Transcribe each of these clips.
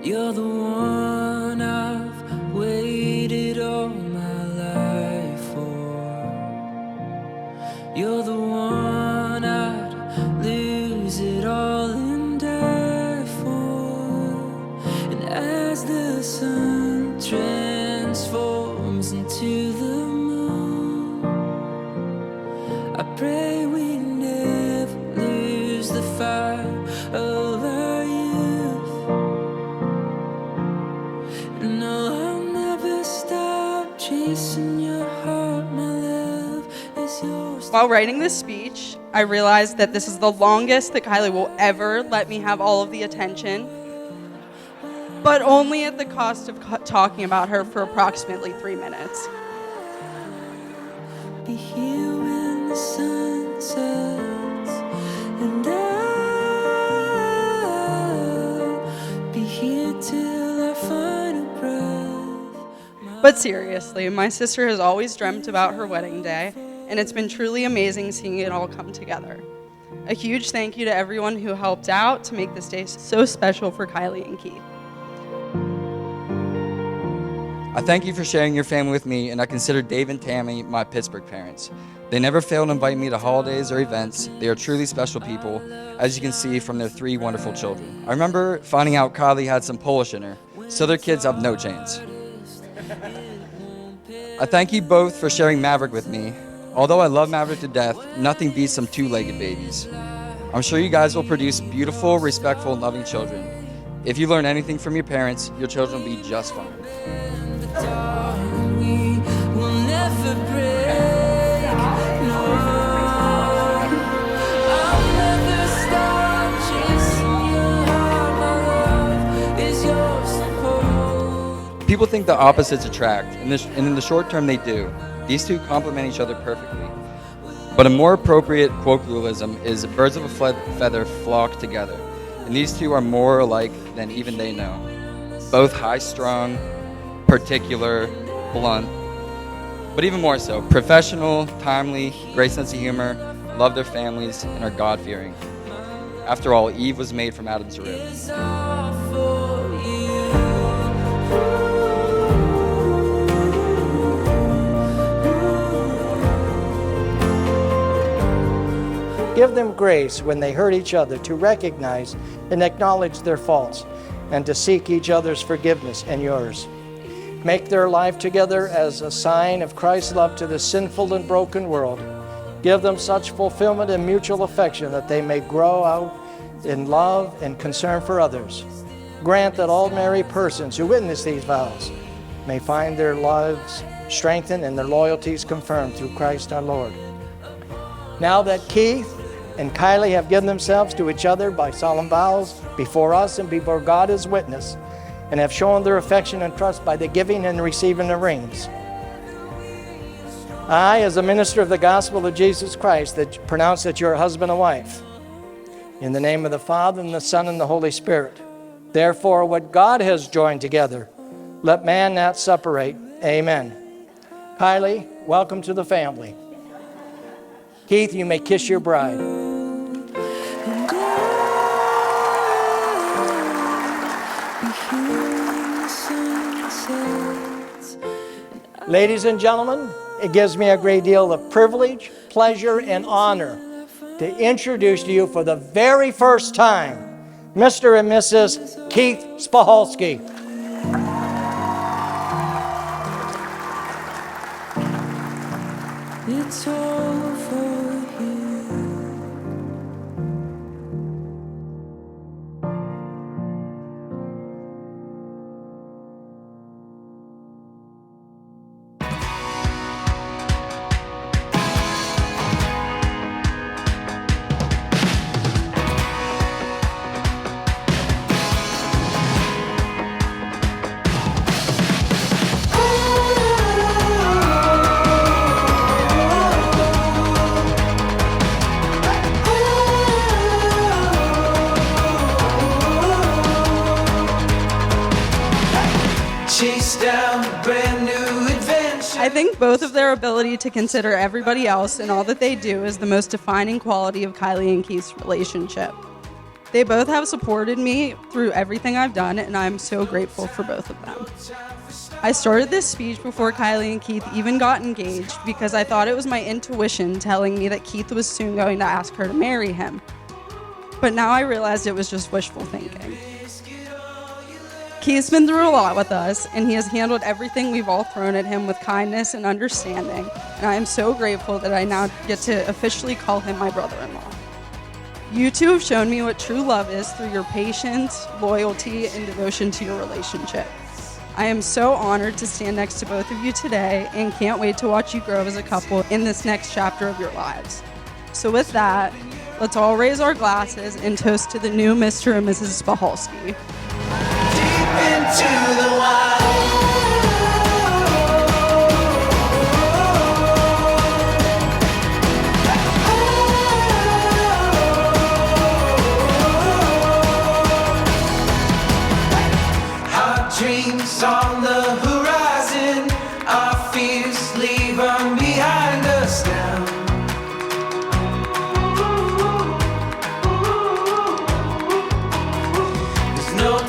You're the one I've waited all my life for. You're the one I'd lose it all and die for. And as the sun transforms into the moon, I pray we never lose the fire of our youth. No, I'll never stop chasing your heart. My love is yours. While writing this speech, I realized that this is the longest that Kylie will ever let me have all of the attention, but only at the cost of talking about her for approximately 3 minutes. Be here when the sun sets, and I'll be here till I find a breath. But seriously, my sister has always dreamt about her wedding day, and it's been truly amazing seeing it all come together. A huge thank you to everyone who helped out to make this day so special for Kylie and Keith. I thank you for sharing your family with me, and I consider Dave and Tammy my Pittsburgh parents. They never fail to invite me to holidays or events. They are truly special people, as you can see from their 3 wonderful children. I remember finding out Kylie had some Polish in her, so their kids have no chance. I thank you both for sharing Maverick with me. Although I love Maverick to death, nothing beats some 2-legged babies. I'm sure you guys will produce beautiful, respectful, and loving children. If you learn anything from your parents, your children will be just fine. We will never break. No, I'll never stop chasing your heart. My love is your support. People think the opposites attract, and in the short term they do. These two complement each other perfectly. But a more appropriate colloquialism is birds of a feather flock together, and these two are more alike than even they know. Both high-strung, particular, blunt, but even more so, professional, timely, great sense of humor, love their families, and are God-fearing. After all, Eve was made from Adam's rib. It's all for you. Give them grace when they hurt each other to recognize and acknowledge their faults and to seek each other's forgiveness and yours. Make their life together as a sign of Christ's love to the sinful and broken world. Give them such fulfillment and mutual affection that they may grow out in love and concern for others. Grant that all married persons who witness these vows may find their lives strengthened and their loyalties confirmed through Christ our Lord. Now that Keith and Kylie have given themselves to each other by solemn vows before us and before God as witness, and have shown their affection and trust by the giving and receiving the rings, I, as a minister of the gospel of Jesus Christ, that pronounce that you're a husband and wife, in the name of the Father, and the Son, and the Holy Spirit. Therefore, what God has joined together, let man not separate. Amen. Kylie, welcome to the family. Keith, you may kiss your bride. Ladies and gentlemen, it gives me a great deal of privilege, pleasure, and honor to introduce to you for the very first time, Mr. and Mrs. Keith Spahalski. It's all for you. I think both of their ability to consider everybody else and all that they do is the most defining quality of Kylie and Keith's relationship. They both have supported me through everything I've done, and I'm so grateful for both of them. I started this speech before Kylie and Keith even got engaged because I thought it was my intuition telling me that Keith was soon going to ask her to marry him. But now I realized it was just wishful thinking. Keith's been through a lot with us, and he has handled everything we've all thrown at him with kindness and understanding, and I am so grateful that I now get to officially call him my brother-in-law. You two have shown me what true love is through your patience, loyalty, and devotion to your relationship. I am so honored to stand next to both of you today and can't wait to watch you grow as a couple in this next chapter of your lives. So with that, let's all raise our glasses and toast to the new Mr. and Mrs. Spahalski. Deep into the wild. Dreams on the horizon, our fears leave them behind us now. There's no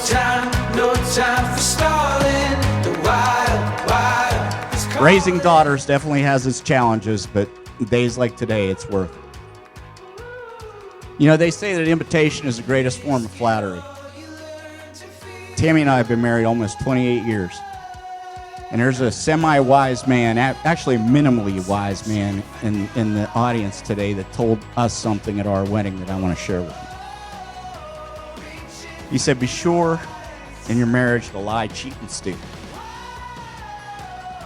time for stalling. The wild is calling. Raising daughters definitely has its challenges, but days like today, it's worth it. You know, they say that imitation is the greatest form of flattery. Tammy and I have been married almost 28 years. And there's a semi-wise man, actually minimally wise man in the audience today that told us something at our wedding that I want to share with you. He said, be sure in your marriage to lie, cheat, and steal.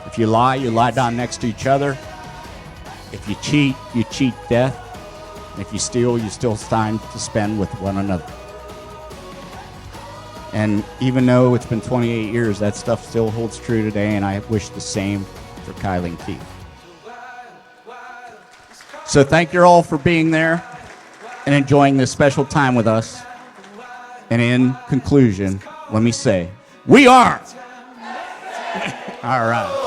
If you lie down next to each other. If you cheat death. And if you steal time to spend with one another. And even though it's been 28 years, that stuff still holds true today, and I wish the same for Kylie and Keith. So thank you all for being there and enjoying this special time with us. And in conclusion, let me say, we are. All right.